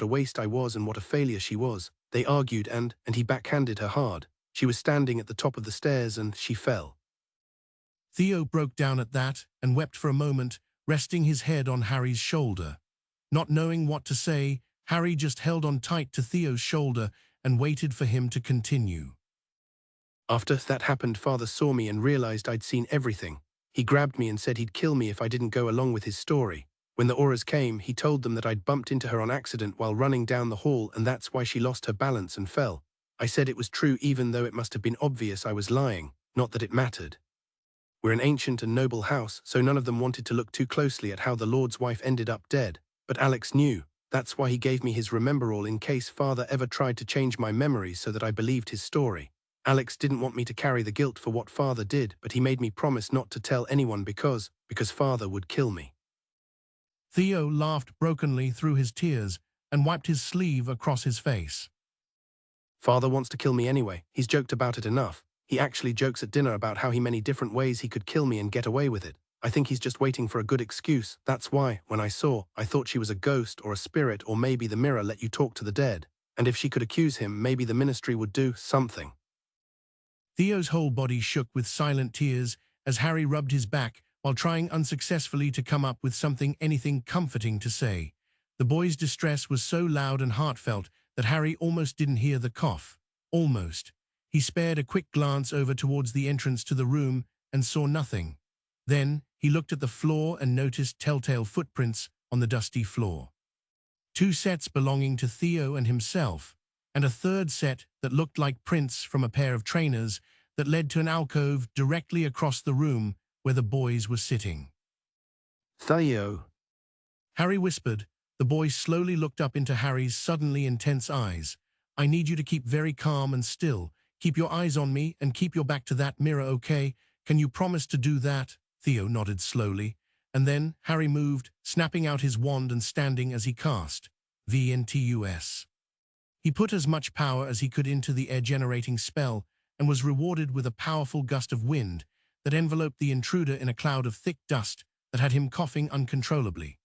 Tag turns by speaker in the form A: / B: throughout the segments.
A: a waste I was and what a failure she was. They argued and he backhanded her hard. She was standing at the top of the stairs and she fell.
B: Theo broke down at that and wept for a moment, resting his head on Harry's shoulder. Not knowing what to say, Harry just held on tight to Theo's shoulder and waited for him to continue.
A: After that happened, Father saw me and realized I'd seen everything. He grabbed me and said he'd kill me if I didn't go along with his story. When the auras came, he told them that I'd bumped into her on accident while running down the hall and that's why she lost her balance and fell. I said it was true even though it must have been obvious I was lying, not that it mattered. We're an ancient and noble house, so none of them wanted to look too closely at how the Lord's wife ended up dead. But Alex knew. That's why he gave me his remember-all in case Father ever tried to change my memories so that I believed his story. Alex didn't want me to carry the guilt for what Father did, but he made me promise not to tell anyone because Father would kill me.
B: Theo laughed brokenly through his tears and wiped his sleeve across his face.
A: Father wants to kill me anyway. He's joked about it enough. He actually jokes at dinner about how many different ways he could kill me and get away with it. I think he's just waiting for a good excuse. That's why, when I thought she was a ghost or a spirit or maybe the mirror let you talk to the dead. And if she could accuse him, maybe the ministry would do something.
B: Theo's whole body shook with silent tears as Harry rubbed his back while trying unsuccessfully to come up with anything comforting to say. The boy's distress was so loud and heartfelt that Harry almost didn't hear the cough. Almost. He spared a quick glance over towards the entrance to the room and saw nothing. Then, he looked at the floor and noticed telltale footprints on the dusty floor. 2 sets belonging to Theo and himself, and a third set that looked like prints from a pair of trainers that led to an alcove directly across the room where the boys were sitting.
A: Theo.
B: Harry whispered. The boy slowly looked up into Harry's suddenly intense eyes. I need you to keep very calm and still. Keep your eyes on me and keep your back to that mirror, okay? Can you promise to do that? Theo nodded slowly. And then Harry moved, snapping out his wand and standing as he cast VNTUS. He put as much power as he could into the air-generating spell and was rewarded with a powerful gust of wind that enveloped the intruder in a cloud of thick dust that had him coughing uncontrollably.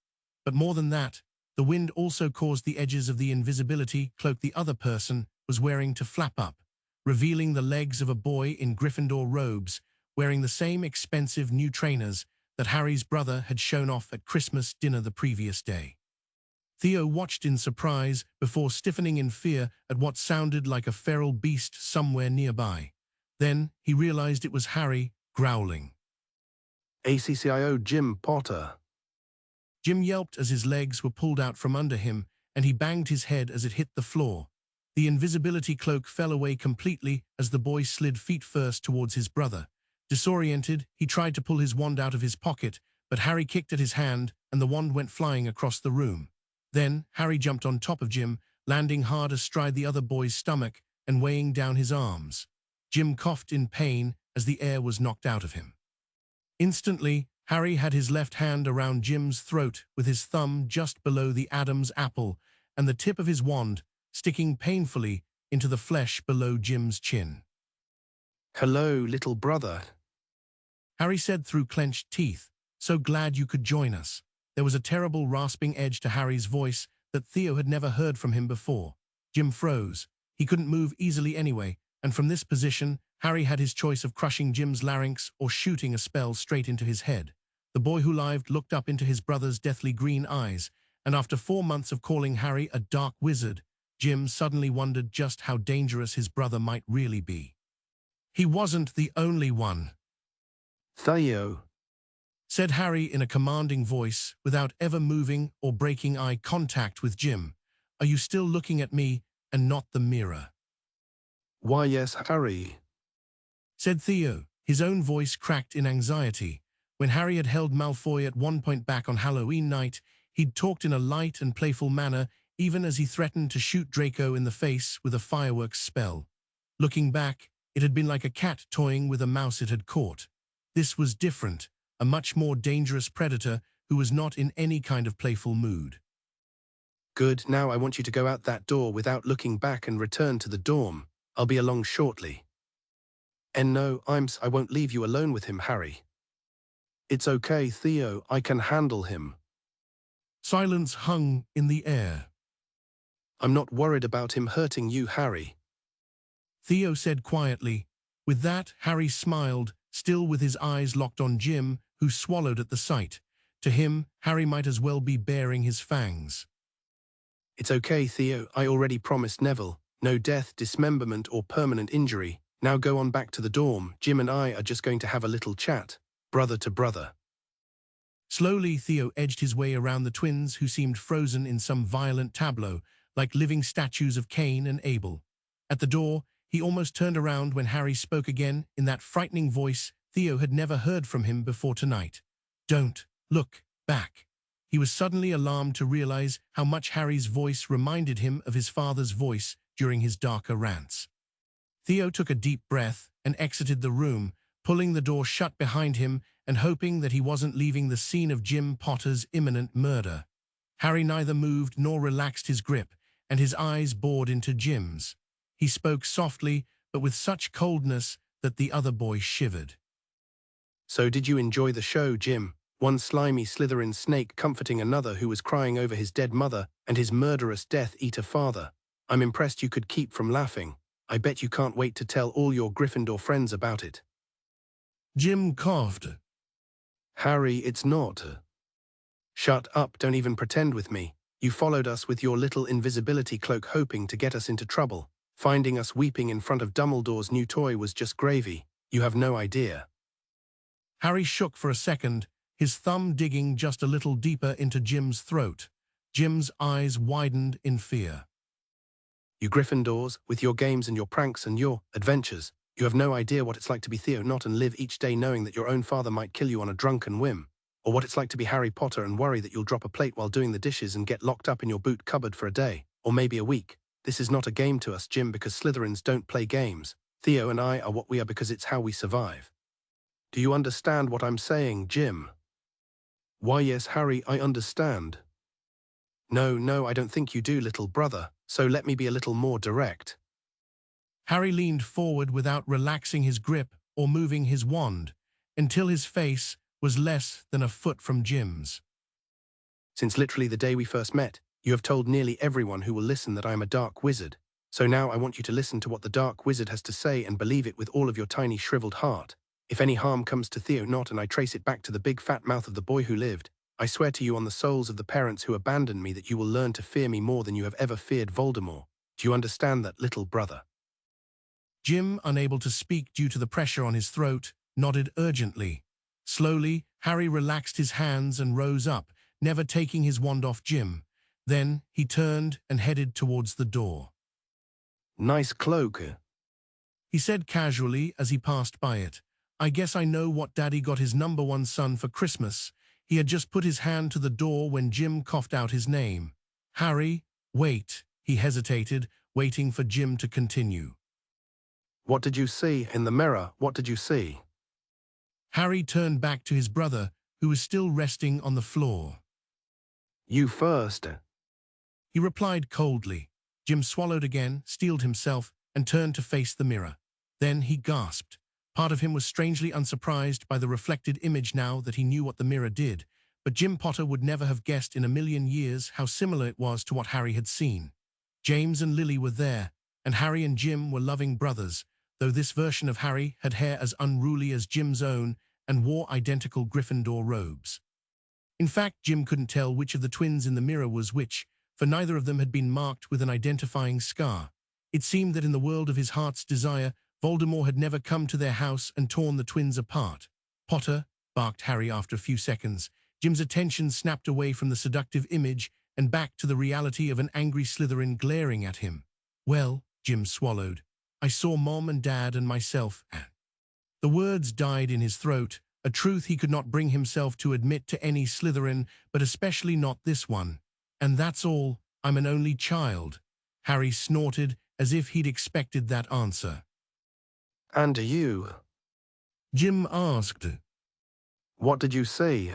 B: But more than that, the wind also caused the edges of the invisibility cloak the other person was wearing to flap up, revealing the legs of a boy in Gryffindor robes, wearing the same expensive new trainers that Harry's brother had shown off at Christmas dinner the previous day. Theo watched in surprise before stiffening in fear at what sounded like a feral beast somewhere nearby. Then he realized it was Harry, growling.
A: ACCIO Jim Potter.
B: Jim yelped as his legs were pulled out from under him, and he banged his head as it hit the floor. The invisibility cloak fell away completely as the boy slid feet first towards his brother. Disoriented, he tried to pull his wand out of his pocket, but Harry kicked at his hand and the wand went flying across the room. Then, Harry jumped on top of Jim, landing hard astride the other boy's stomach and weighing down his arms. Jim coughed in pain as the air was knocked out of him. Instantly, Harry had his left hand around Jim's throat with his thumb just below the Adam's apple and the tip of his wand sticking painfully into the flesh below Jim's chin.
A: Hello, little brother.
B: Harry said through clenched teeth, so glad you could join us. There was a terrible rasping edge to Harry's voice that Theo had never heard from him before. Jim froze. He couldn't move easily anyway, and from this position, Harry had his choice of crushing Jim's larynx or shooting a spell straight into his head. The boy who lived looked up into his brother's deathly green eyes, and after 4 months of calling Harry a dark wizard, Jim suddenly wondered just how dangerous his brother might really be. He wasn't the only one.
A: Theo,
B: said Harry in a commanding voice without ever moving or breaking eye contact with Jim. Are you still looking at me and not the mirror?
A: Why yes, Harry,
B: said Theo, his own voice cracked in anxiety. When Harry had held Malfoy at one point back on Halloween night, he'd talked in a light and playful manner, even as he threatened to shoot Draco in the face with a fireworks spell. Looking back, it had been like a cat toying with a mouse it had caught. This was different, a much more dangerous predator who was not in any kind of playful mood.
A: Good, now I want you to go out that door without looking back and return to the dorm. I'll be along shortly. And no, I won't leave you alone with him, Harry. It's okay, Theo, I can handle him.
B: Silence hung in the air.
A: I'm not worried about him hurting you, Harry.
B: Theo said quietly. With that, Harry smiled, still with his eyes locked on Jim, who swallowed at the sight. To him, Harry might as well be baring his fangs.
A: It's okay, Theo. I already promised Neville. No death, dismemberment, or permanent injury. Now go on back to the dorm. Jim and I are just going to have a little chat. Brother to brother.
B: Slowly, Theo edged his way around the twins, who seemed frozen in some violent tableau, like living statues of Cain and Abel. At the door, he almost turned around when Harry spoke again in that frightening voice Theo had never heard from him before tonight. Don't look back. He was suddenly alarmed to realize how much Harry's voice reminded him of his father's voice during his darker rants. Theo took a deep breath and exited the room, pulling the door shut behind him and hoping that he wasn't leaving the scene of Jim Potter's imminent murder. Harry neither moved nor relaxed his grip, and his eyes bored into Jim's. He spoke softly, but with such coldness that the other boy shivered.
A: So did you enjoy the show, Jim? One slimy Slytherin snake comforting another who was crying over his dead mother and his murderous Death Eater father. I'm impressed you could keep from laughing. I bet you can't wait to tell all your Gryffindor friends about it.
B: Jim coughed.
A: Harry, it's not. Shut up, don't even pretend with me. You followed us with your little invisibility cloak hoping to get us into trouble. Finding us weeping in front of Dumbledore's new toy was just gravy. You have no idea.
B: Harry shook for a second, his thumb digging just a little deeper into Jim's throat. Jim's eyes widened in fear.
A: You Gryffindors, with your games and your pranks and your adventures, you have no idea what it's like to be Theo not and live each day knowing that your own father might kill you on a drunken whim, or what it's like to be Harry Potter and worry that you'll drop a plate while doing the dishes and get locked up in your boot cupboard for a day, or maybe a week. This is not a game to us, Jim, because Slytherins don't play games. Theo and I are what we are because it's how we survive. Do you understand what I'm saying, Jim? Why, yes, Harry, I understand. No, I don't think you do, little brother, so let me be a little more direct.
B: Harry leaned forward without relaxing his grip or moving his wand, until his face was less than a foot from Jim's.
A: Since literally the day we first met, you have told nearly everyone who will listen that I am a dark wizard. So now I want you to listen to what the dark wizard has to say and believe it with all of your tiny shriveled heart. If any harm comes to Theo not and I trace it back to the big fat mouth of the boy who lived, I swear to you on the souls of the parents who abandoned me that you will learn to fear me more than you have ever feared Voldemort. Do you understand that, little brother?
B: Jim, unable to speak due to the pressure on his throat, nodded urgently. Slowly, Harry relaxed his hands and rose up, never taking his wand off Jim. Then he turned and headed towards the door.
A: Nice cloak.
B: He said casually as he passed by it. I guess I know what Daddy got his number one son for Christmas. He had just put his hand to the door when Jim coughed out his name. Harry, wait. He hesitated, waiting for Jim to continue.
A: What did you see in the mirror? What did you see?
B: Harry turned back to his brother, who was still resting on the floor.
A: You first.
B: He replied coldly. Jim swallowed again, steeled himself, and turned to face the mirror. Then he gasped. Part of him was strangely unsurprised by the reflected image now that he knew what the mirror did, but Jim Potter would never have guessed in a million years how similar it was to what Harry had seen. James and Lily were there, and Harry and Jim were loving brothers, though this version of Harry had hair as unruly as Jim's own and wore identical Gryffindor robes. In fact, Jim couldn't tell which of the twins in the mirror was which, for neither of them had been marked with an identifying scar. It seemed that in the world of his heart's desire, Voldemort had never come to their house and torn the twins apart. Potter, barked Harry after a few seconds. Jim's attention snapped away from the seductive image and back to the reality of an angry Slytherin glaring at him. Well, Jim swallowed. I saw Mom and Dad and myself. The words died in his throat, a truth he could not bring himself to admit to any Slytherin, but especially not this one. And that's all. I'm an only child. Harry snorted as if he'd expected that answer.
A: And you?
B: Jim asked.
A: What did you see?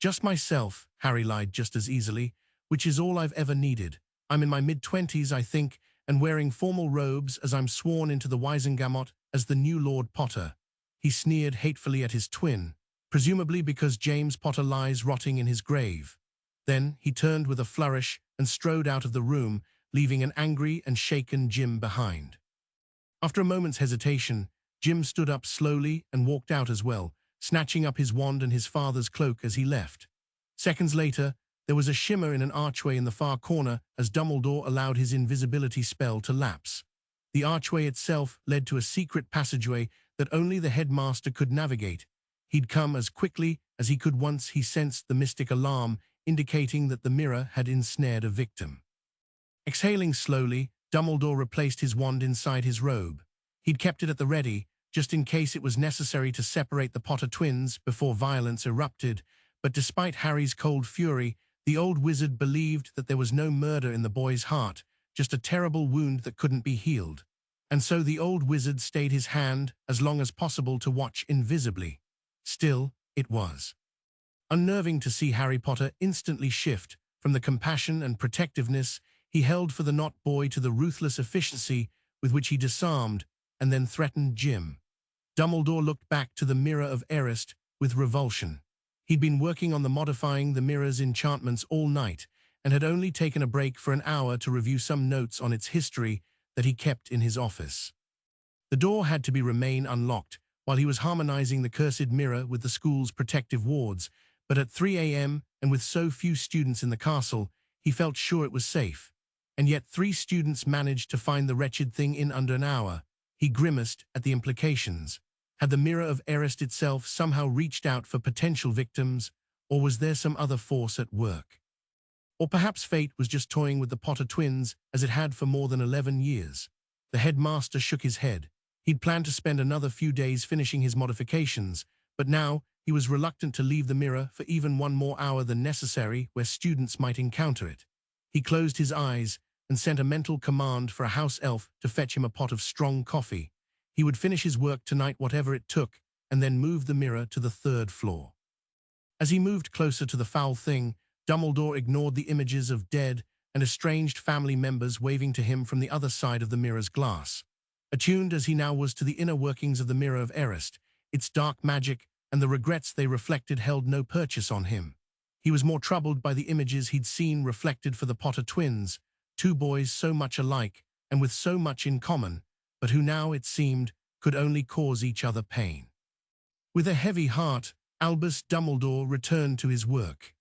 B: Just myself, Harry lied just as easily, which is all I've ever needed. I'm in my mid-20s, I think, and wearing formal robes as I'm sworn into the Wisengamot as the new Lord Potter. He sneered hatefully at his twin, presumably because James Potter lies rotting in his grave. Then he turned with a flourish and strode out of the room, leaving an angry and shaken Jim behind. After a moment's hesitation, Jim stood up slowly and walked out as well, snatching up his wand and his father's cloak as he left. Seconds later, there was a shimmer in an archway in the far corner as Dumbledore allowed his invisibility spell to lapse. The archway itself led to a secret passageway that only the headmaster could navigate. He'd come as quickly as he could once he sensed the mystic alarm, indicating that the mirror had ensnared a victim. Exhaling slowly, Dumbledore replaced his wand inside his robe. He'd kept it at the ready, just in case it was necessary to separate the Potter twins before violence erupted, but despite Harry's cold fury, the old wizard believed that there was no murder in the boy's heart, just a terrible wound that couldn't be healed. And so the old wizard stayed his hand as long as possible to watch invisibly. Still, it was unnerving to see Harry Potter instantly shift from the compassion and protectiveness he held for the Not Boy to the ruthless efficiency with which he disarmed and then threatened Jim. Dumbledore looked back to the Mirror of Erised with revulsion. He'd been working on the modifying the mirror's enchantments all night and had only taken a break for an hour to review some notes on its history that he kept in his office. The door had to remain unlocked while he was harmonizing the cursed mirror with the school's protective wards, but at 3 a.m. and with so few students in the castle, he felt sure it was safe. And yet 3 students managed to find the wretched thing in under an hour. He grimaced at the implications. Had the Mirror of Erised itself somehow reached out for potential victims, or was there some other force at work? Or perhaps fate was just toying with the Potter twins as it had for more than 11 years. The headmaster shook his head. He'd planned to spend another few days finishing his modifications, but now he was reluctant to leave the mirror for even one more hour than necessary where students might encounter it. He closed his eyes and sent a mental command for a house elf to fetch him a pot of strong coffee. He would finish his work tonight whatever it took, and then move the mirror to the 3rd floor. As he moved closer to the foul thing, Dumbledore ignored the images of dead and estranged family members waving to him from the other side of the mirror's glass. Attuned as he now was to the inner workings of the Mirror of Erised, its dark magic and the regrets they reflected held no purchase on him. He was more troubled by the images he'd seen reflected for the Potter twins, 2 boys so much alike and with so much in common, but who now, it seemed, could only cause each other pain. With a heavy heart, Albus Dumbledore returned to his work.